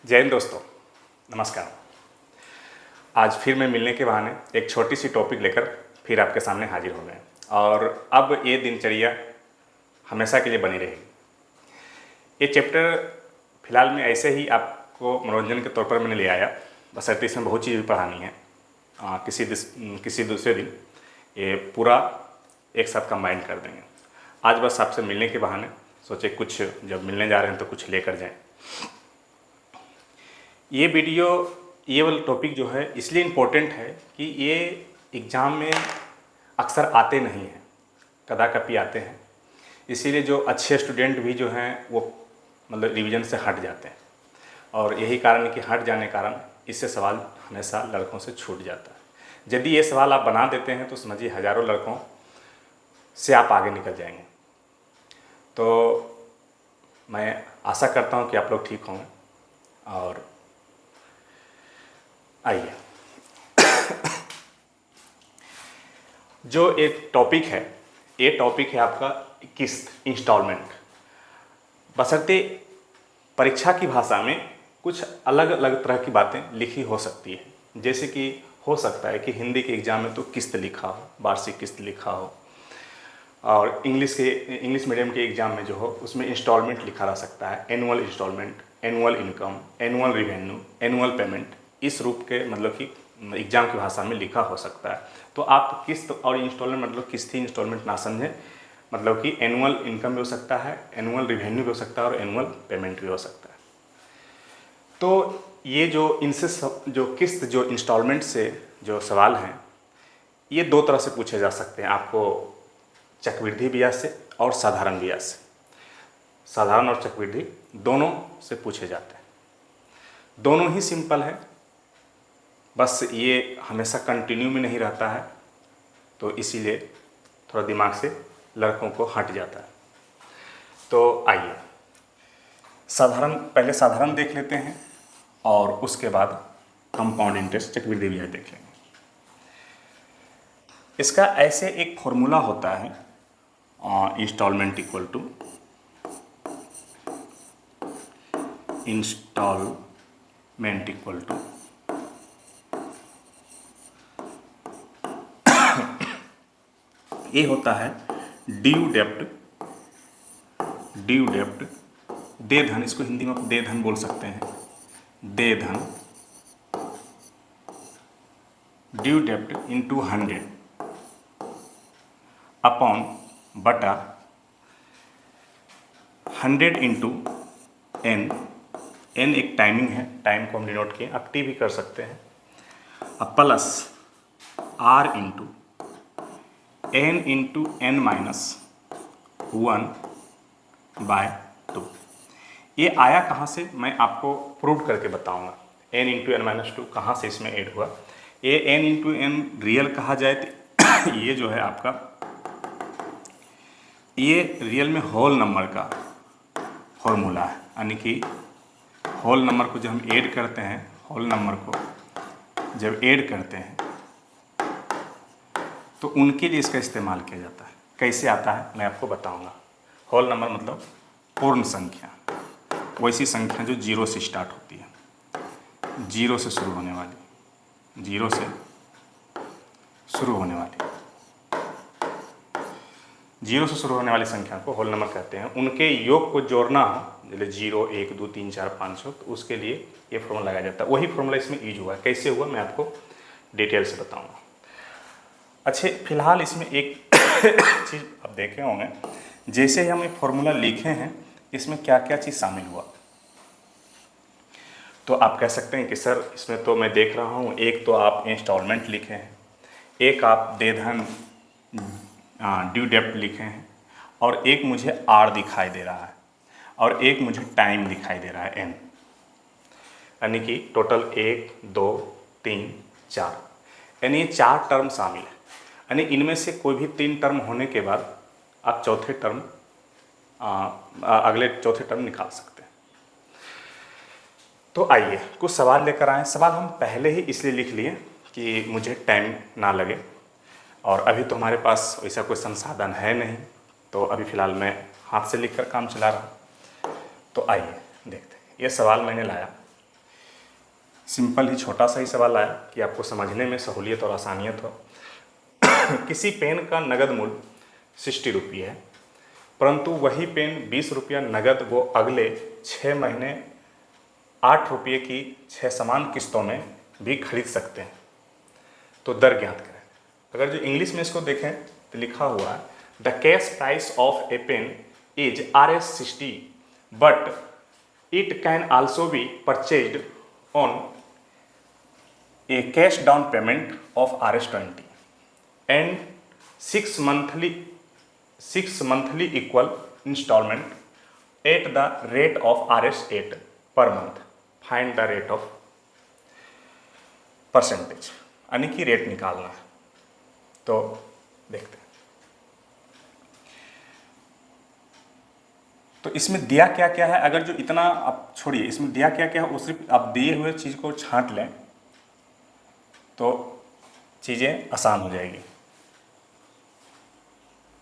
जय हिंद दोस्तों, नमस्कार। आज फिर मैं मिलने के बहाने एक छोटी सी टॉपिक लेकर फिर आपके सामने हाजिर हो गए और अब ये दिनचर्या हमेशा के लिए बनी रहेगी। ये चैप्टर फिलहाल में ऐसे ही आपको मनोरंजन के तौर पर मैंने ले आया, बशर्ते इसमें बहुत चीज़ भी पढ़ानी है। किसी दूसरे दिन ये पूरा एक साथ कंबाइन कर देंगे। आज बस आपसे मिलने के बहाने सोचे कुछ जब मिलने जा रहे हैं तो कुछ लेकर जाएं। ये वीडियो, ये वाला टॉपिक जो है इसलिए इम्पोर्टेंट है कि ये एग्ज़ाम में अक्सर आते नहीं हैं, कदा कभी आते हैं। इसीलिए जो अच्छे स्टूडेंट भी जो हैं वो मतलब रिवीजन से हट जाते हैं और यही कारण है कि हट जाने के कारण इससे सवाल हमेशा लड़कों से छूट जाता है। यदि ये सवाल आप बना देते हैं तो समझिए हज़ारों लड़कों से आप आगे निकल जाएंगे। तो मैं आशा करता हूँ कि आप लोग ठीक होंगे। और आइए, जो एक टॉपिक है, ये टॉपिक है आपका किस्त, इंस्टॉलमेंट। बशर्ते परीक्षा की भाषा में कुछ अलग अलग तरह की बातें लिखी हो सकती है। जैसे कि हो सकता है कि हिंदी के एग्ज़ाम में तो किस्त लिखा हो, वार्षिक किस्त लिखा हो, और इंग्लिश मीडियम के एग्ज़ाम में जो हो उसमें इंस्टॉलमेंट लिखा रह सकता है। Annual instalment, annual income, annual revenue, annual payment, इस रूप के मतलब कि एग्ज़ाम की भाषा में लिखा हो सकता है। तो आप किस्त और इंस्टॉलमेंट मतलब किस्त ही इंस्टॉलमेंट ना समझें, मतलब कि एनुअल इनकम भी हो सकता है, एनुअल रिवेन्यू भी हो सकता है और एनुअल पेमेंट भी हो सकता है। तो ये जो इनसे जो किस्त, जो इंस्टॉलमेंट से जो सवाल हैं, ये दो तरह से पूछे जा सकते हैं आपको, चक्रवृद्धि ब्याज से और साधारण ब्याज से। साधारण और चक्रवृद्धि दोनों से पूछे जाते हैं। दोनों ही सिंपल है, बस ये हमेशा कंटिन्यू में नहीं रहता है, तो इसीलिए थोड़ा दिमाग से लड़कों को हट जाता है। तो आइए पहले साधारण देख लेते हैं और उसके बाद कंपाउंड इंटरेस्ट, चक्रवृद्धि ब्याज देख लेंगे। इसका ऐसे एक फॉर्मूला होता है, instalment equal to instalment equal to ये होता है ड्यू डेप्ट दे धन, इसको हिंदी में आप दे धन बोल सकते हैं। दे धन ड्यू डेप्ट इंटू 100 अपॉन बटा 100 इंटू एन। एन एक टाइमिंग है, टाइम को हम डिनोट किए, आप टी भी कर सकते हैं। अब plus R into N into N minus 1/2। ये आया कहाँ से, मैं आपको प्रूव करके बताऊंगा। एन इंटू एन माइनस 2 कहाँ से इसमें ऐड हुआ। ये एन इंटू एन रियल कहा जाए तो ये जो है आपका, ये रियल में होल नंबर का फॉर्मूला है। यानी कि होल नंबर को जब हम ऐड करते हैं, होल नंबर को जब ऐड करते हैं तो उनके लिए इसका इस्तेमाल किया जाता है। कैसे आता है मैं आपको बताऊंगा। होल नंबर मतलब पूर्ण संख्या, वैसी संख्या जो जीरो से स्टार्ट होती है, जीरो से शुरू होने वाली, जीरो से शुरू होने वाली, जीरो से शुरू होने वाली संख्या को होल नंबर कहते हैं। उनके योग को जोड़ना हो, जैसे 0, 1, 2, 3, 4, 5, 6, तो उसके लिए ये फॉर्मूला लगाया जाता है। वही फॉर्मूला इसमें यूज हुआ है। कैसे हुआ मैं आपको डिटेल से बताऊंगा। अच्छे, फिलहाल इसमें एक चीज़ आप देखे होंगे, जैसे ही हम ये फॉर्मूला लिखे हैं इसमें क्या क्या चीज़ शामिल हुआ। तो आप कह सकते हैं कि सर इसमें तो मैं देख रहा हूँ, एक तो आप इंस्टॉलमेंट लिखे हैं, एक आप दे धन ड्यू डेप्ट लिखे हैं, और एक मुझे आर दिखाई दे रहा है, और एक मुझे टाइम दिखाई दे रहा है एन। यानी कि टोटल 1, 2, 3, 4, यानी ये 4 टर्म शामिल है। यानी इनमें से कोई भी 3 टर्म होने के बाद आप अगले चौथे टर्म निकाल सकते हैं। तो आइए कुछ सवाल लेकर आए। सवाल हम पहले ही इसलिए लिख लिए कि मुझे टाइम ना लगे, और अभी तो हमारे पास ऐसा कोई संसाधन है नहीं, तो अभी फ़िलहाल मैं हाथ से लिखकर काम चला रहा हूँ। तो आइए देखते हैं। ये सवाल मैंने लाया सिंपल ही छोटा सा ही सवाल आया कि आपको समझने में सहूलियत और आसानियत हो। किसी पेन का नगद मूल्य 60 रुपये है, परंतु वही पेन 20 रुपया नगद वो अगले 6 महीने 8 रुपये की 6 समान किस्तों में भी खरीद सकते हैं, तो दर ज्ञात करें। अगर जो इंग्लिश में इसको देखें तो लिखा हुआ है the cash price of a pen is Rs60 but it can also be purchased on a cash down payment of Rs20 and 6 monthly equal installment at the rate of Rs8 per month. Find the rate of percentage, यानी कि rate निकालना है। तो देखते हैं। तो इसमें दिया क्या क्या है, अगर जो इतना आप छोड़िए, इसमें दिया क्या क्या है वो सिर्फ आप दिए हुए चीज़ को छांट लें तो चीज़ें आसान हो जाएगी।